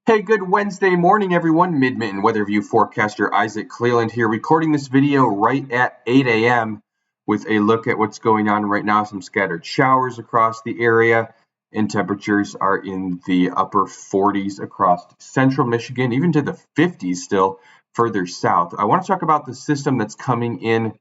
Hey, good Wednesday morning, everyone. Mid-Mitten weather view forecaster Isaac Cleland here, recording this video right at 8 a.m. with a look at what's going on right now. Some scattered showers across the area, and temperatures are in the upper 40s across central Michigan, even to the 50s still further south. I want to talk about the system that's coming in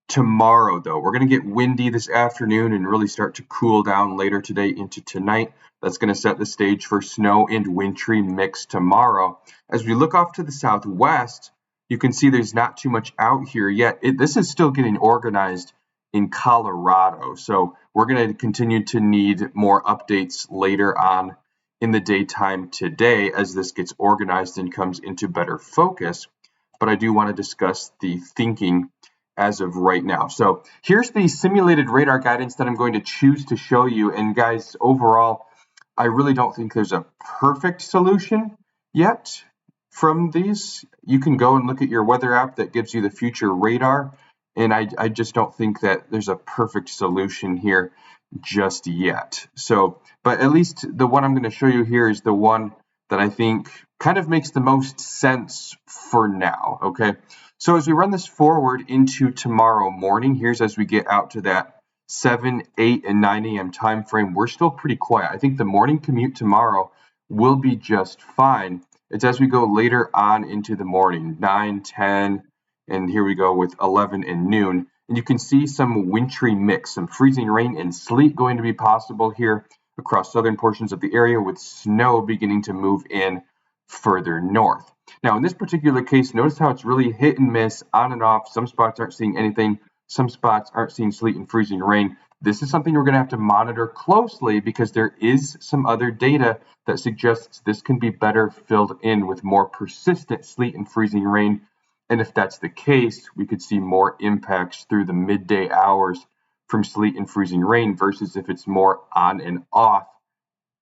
tomorrow, though. We're going to get windy this afternoon and really start to cool down later today into tonight. That's going to set the stage for snow and wintry mix tomorrow. As we look off to the southwest, you can see there's not too much out here yet. This is still getting organized in Colorado. So we're going to continue to need more updates later on in the daytime today as this gets organized and comes into better focus. But I do want to discuss the thinking as of right now. So here's the simulated radar guidance that I'm going to choose to show you. And guys, overall, I really don't think there's a perfect solution yet from these. You can go and look at your weather app that gives you the future radar. And I just don't think that there's a perfect solution here just yet. So, but at least the one I'm going to show you here is the one that I think kind of makes the most sense for now. Okay. So as we run this forward into tomorrow morning, here's as we get out to that 7, 8, and 9 a.m. time frame, we're still pretty quiet. I think the morning commute tomorrow will be just fine. It's as we go later on into the morning, 9, 10, and here we go with 11 and noon. And you can see some wintry mix, some freezing rain and sleet going to be possible here across southern portions of the area, with snow beginning to move in further north. Now, in this particular case, notice how it's really hit and miss, on and off. Some spots aren't seeing anything. Some spots aren't seeing sleet and freezing rain. This is something we're going to have to monitor closely because there is some other data that suggests this can be better filled in with more persistent sleet and freezing rain. And if that's the case, we could see more impacts through the midday hours from sleet and freezing rain versus if it's more on and off,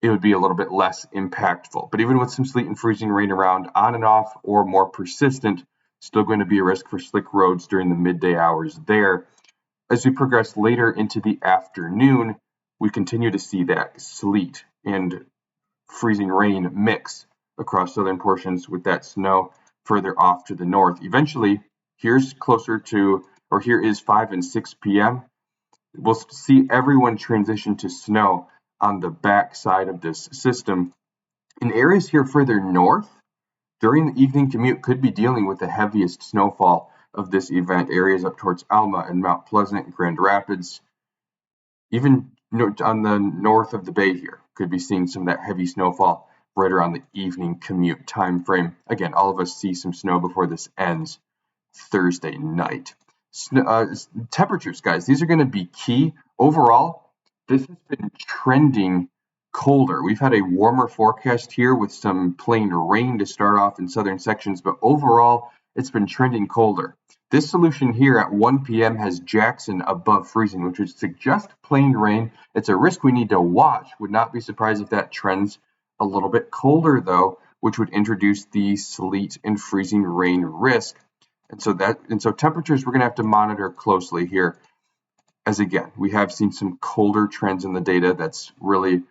it would be a little bit less impactful. But even with some sleet and freezing rain around on and off or more persistent, still going to be a risk for slick roads during the midday hours there. As we progress later into the afternoon, we continue to see that sleet and freezing rain mix across southern portions with that snow further off to the north. Eventually, here's closer to, or here is 5 and 6 p.m. We'll see everyone transition to snow on the back side of this system. In areas here further north, during the evening commute could be dealing with the heaviest snowfall of this event. Areas up towards Alma and Mount Pleasant and Grand Rapids, even on the north of the bay here, could be seeing some of that heavy snowfall right around the evening commute time frame. Again, all of us see some snow before this ends Thursday night. Temperatures, guys, these are going to be key. Overall, this has been trending colder. We've had a warmer forecast here with some plain rain to start off in southern sections, but overall, it's been trending colder. This solution here at 1 p.m. has Jackson above freezing, which would suggest plain rain. It's a risk we need to watch. Would not be surprised if that trends a little bit colder, though, which would introduce the sleet and freezing rain risk. And so temperatures we're going to have to monitor closely here, as again, we have seen some colder trends in the data that's really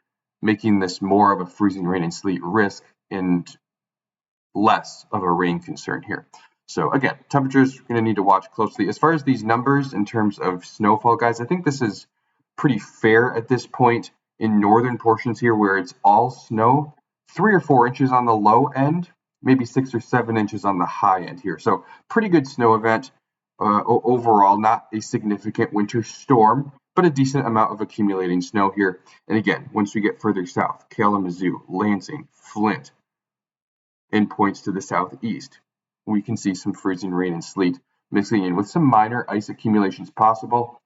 making this more of a freezing rain and sleet risk and less of a rain concern here. So again, temperatures we're going to need to watch closely. As far as these numbers in terms of snowfall, guys, I think this is pretty fair at this point in northern portions here where it's all snow, 3 or 4 inches on the low end, maybe 6 or 7 inches on the high end here. So pretty good snow event. Overall, not a significant winter storm, but a decent amount of accumulating snow here. And again, once we get further south, Kalamazoo, Lansing, Flint, and points to the southeast, we can see some freezing rain and sleet mixing in with some minor ice accumulations possible,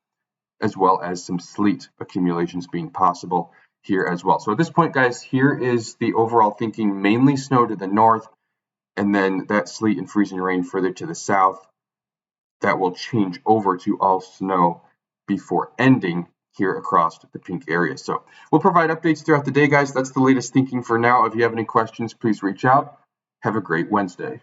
as well as some sleet accumulations being possible here as well. So at this point, guys, here is the overall thinking: mainly snow to the north, and then that sleet and freezing rain further to the south. That will change over to all snow before ending here across the pink area. So we'll provide updates throughout the day, guys. That's the latest thinking for now. If you have any questions, please reach out. Have a great Wednesday.